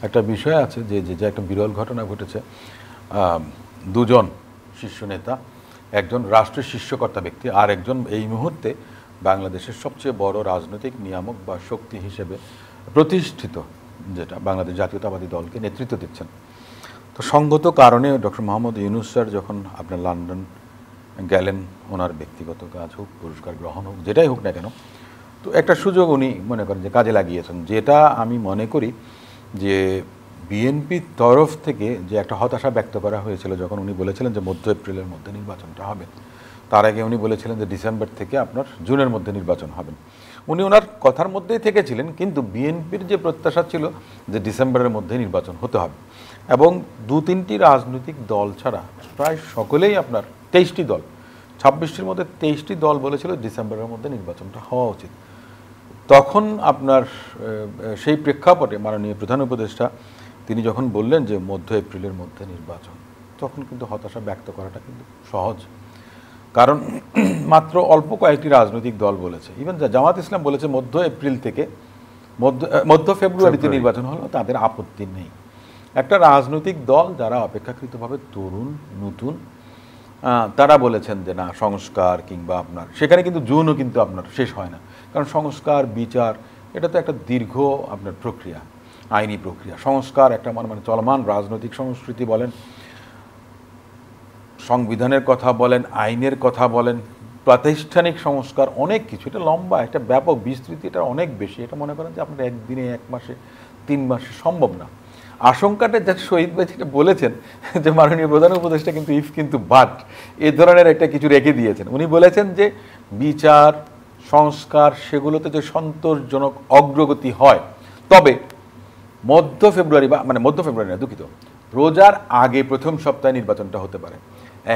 একটা বিষয় আছে যে যে একটা বিরল ঘটনা ঘটেছে। দুজন শীর্ষ নেতা, একজন রাষ্ট্রের শীর্ষকর্তা ব্যক্তি আর একজন এই মুহূর্তে বাংলাদেশের সবচেয়ে বড় রাজনৈতিক নিয়ামক বা শক্তি হিসেবে প্রতিষ্ঠিত, যেটা বাংলাদেশ জাতীয়তাবাদী দলকে নেতৃত্ব দিচ্ছেন। তো সঙ্গত কারণে ডক্টর মোহাম্মদ ইউনূস স্যার যখন আপনার লন্ডন গেলেন, ওনার ব্যক্তিগত কাজ হোক, পুরস্কার গ্রহণ হোক, যেটাই হোক না কেন, তো একটা সুযোগ উনি মনে করেন যে কাজে লাগিয়েছেন। যেটা আমি মনে করি যে বিএনপির তরফ থেকে যে একটা হতাশা ব্যক্ত করা হয়েছিল যখন উনি বলেছিলেন যে মধ্য এপ্রিলের মধ্যে নির্বাচনটা হবে, তার আগে উনি বলেছিলেন যে ডিসেম্বর থেকে আপনার জুনের মধ্যে নির্বাচন হবেন। উনি ওনার কথার মধ্যেই থেকেছিলেন, কিন্তু বিএনপির যে প্রত্যাশা ছিল যে ডিসেম্বরের মধ্যে নির্বাচন হতে হবে, এবং 2-3টি রাজনৈতিক দল ছাড়া প্রায় সকলেই আপনার 23টি দল, 26টির মধ্যে 23টি দল বলেছিল ডিসেম্বরের মধ্যে নির্বাচনটা হওয়া উচিত। তখন আপনার সেই প্রেক্ষাপটে মাননীয় প্রধান উপদেষ্টা তিনি যখন বললেন যে মধ্য এপ্রিলের মধ্যে নির্বাচন, তখন কিন্তু হতাশা ব্যক্ত করাটা কিন্তু সহজ, কারণ মাত্র অল্প কয়েকটি রাজনৈতিক দল বলেছে। ইভেন জামাত ইসলাম বলেছে মধ্য এপ্রিল থেকে মধ্য ফেব্রুয়ারিতে নির্বাচন হলো তাদের আপত্তি নেই। একটা রাজনৈতিক দল যারা অপেক্ষাকৃতভাবে তরুণ নতুন, তারা বলেছেন যে না, সংস্কার কিংবা আপনার সেখানে কিন্তু জুনও কিন্তু আপনার শেষ হয় না, কারণ সংস্কার বিচার এটা তো একটা দীর্ঘ আপনার প্রক্রিয়া, আইনি প্রক্রিয়া। সংস্কার একটা মানে চলমান রাজনৈতিক সংস্কৃতি বলেন, সংবিধানের কথা বলেন, আইনের কথা বলেন, প্রাতিষ্ঠানিক সংস্কার, অনেক কিছু, এটা লম্বা, একটা ব্যাপক বিস্তৃতি, এটা অনেক বেশি। এটা মনে করেন যে আপনার একদিনে, 1 মাসে, 3 মাসে সম্ভব না। আশঙ্কাটা যা শহীদ ভাই যেটা বলেছেন যে মাননীয় প্রধান উপদেষ্টা কিন্তু বাট এ ধরনের একটা কিছু রেখে দিয়েছেন। উনি বলেছেন যে বিচার সংস্কার সেগুলোতে যে সন্তোষজনক অগ্রগতি হয়, তবে মধ্য ফেব্রুয়ারি না, দুঃখিত, রোজার আগে প্রথম সপ্তাহে নির্বাচনটা হতে পারে।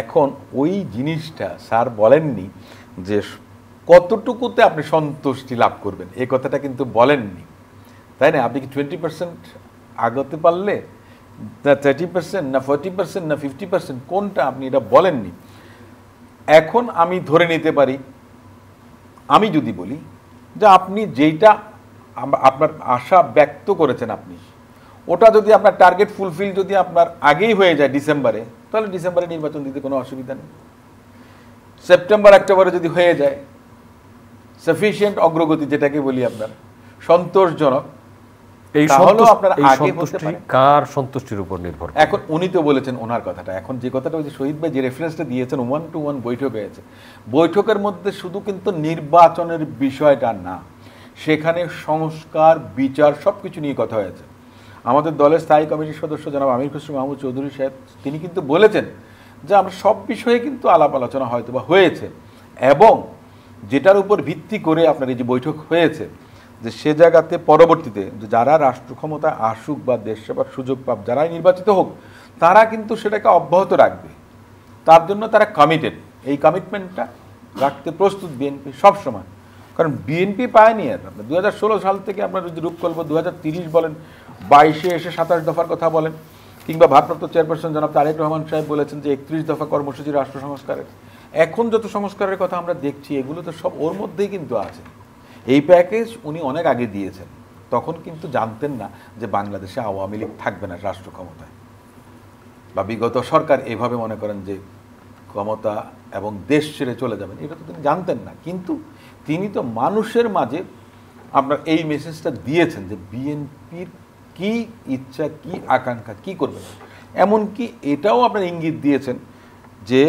এখন ওই জিনিসটা স্যার বলেননি যে কতটুকুতে আপনি সন্তুষ্টি লাভ করবেন, এই কথাটা কিন্তু বলেননি, তাই না? আপনি কি 20% আগতে পারলে, না 30%, না 40%, না 50%, কোনটা আপনি এটা বলেননি। এখন আমি ধরে নিতে পারি, আমি যদি বলি যে আপনি যেইটা আপনার আশা ব্যক্ত করেছেন, আপনি ওটা যদি আপনার টার্গেট ফুলফিল যদি আপনার আগেই হয়ে যায় ডিসেম্বরে, তাহলে ডিসেম্বরে নির্বাচন দিতে কোনো অসুবিধা নেই। সেপ্টেম্বর অক্টোবরে যদি হয়ে যায় সাফিসিয়েন্ট অগ্রগতি, যেটাকে বলি আপনার সন্তোষজনক, এই কার সন্তুষ্টির উপর নির্ভর। এখন উনি তো বলেছেন ওনার কথাটা, এখন যে কথাটা ওই যে শহীদ ভাই যে রেফারেন্সটা দিয়েছেন 1-to-1 বৈঠক হয়েছে, বৈঠকের মধ্যে শুধু কিন্তু নির্বাচনের বিষয়টা না, সেখানে সংস্কার বিচার সবকিছু নিয়ে কথা হয়েছে। আমাদের দলের স্থায়ী কমিটির সদস্য জনাব আমির খসরু মাহমুদ চৌধুরী সাহেব তিনি কিন্তু বলেছেন যে আমরা সব বিষয়ে কিন্তু আলাপ আলোচনা হয়তো বা হয়েছে, এবং যেটার উপর ভিত্তি করে আপনার এই যে বৈঠক হয়েছে, যে সে জায়গাতে পরবর্তীতে যারা রাষ্ট্র ক্ষমতা আসুক বা দেশ সেবার সুযোগ পাক, যারাই নির্বাচিত হোক, তারা কিন্তু সেটাকে অব্যাহত রাখবে, তার জন্য তারা কমিটেড। এই কমিটমেন্টটা রাখতে প্রস্তুত বিএনপি সবসময়, কারণ বিএনপি পায়নিয়ার। 2016 সাল থেকে আপনার যদি রূপকল্প 2030 বলেন, 22-এ এসে 27 দফার কথা বলেন, কিংবা ভারপ্রাপ্ত চেয়ারপারসন জনাব তারেক রহমান সাহেব বলেছেন যে 31 দফা কর্মসূচি রাষ্ট্র সংস্কারের। এখন যত সংস্কারের কথা আমরা দেখছি, এগুলো তো সব ওর মধ্যেই কিন্তু আছে। এই প্যাকেজ উনি অনেক আগে দিয়েছেন, তখন কিন্তু জানতেন না যে বাংলাদেশে আওয়ামী লীগ থাকবে না রাষ্ট্র ক্ষমতায়, বা বিগত সরকার এভাবে মনে করেন যে ক্ষমতা এবং দেশ ছেড়ে চলে যাবেন, এটা তো তিনি জানতেন না। কিন্তু তিনি তো মানুষের মাঝে আপনার এই মেসেজটা দিয়েছেন যে বিএনপির কি ইচ্ছা, কি আকাঙ্ক্ষা, কি করবেন। এমনকি এটাও আপনার ইঙ্গিত দিয়েছেন যে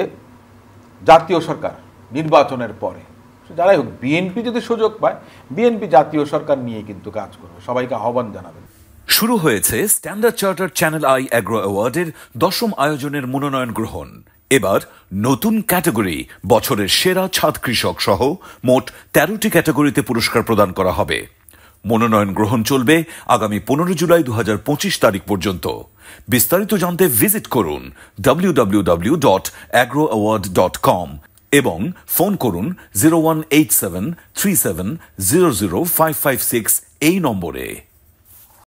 জাতীয় সরকার নির্বাচনের পরে যারাই হোক, বিএনপি যদি সুযোগ পায়, বিএনপি জাতীয় সরকার নিয়ে কিন্তু কাজ করবে। সবাইকে আহ্বান জানাবেন। শুরু হয়েছে Standard Chartered Channel I Agro অ্যাওয়ার্ডের 10ম আয়োজনের মনোনয়ন গ্রহণ। এবার নতুন ক্যাটাগরি বছরের সেরা ছাদ কৃষক সহ মোট 13টি ক্যাটাগরিতে পুরস্কার প্রদান করা হবে। মনোনয়ন গ্রহণ চলবে আগামী 15 জুলাই 2025 তারিখ পর্যন্ত। বিস্তারিত জানতে ভিজিট করুন www.agroaward.com এবং ফোন করুন 018737000556 এই নম্বরে।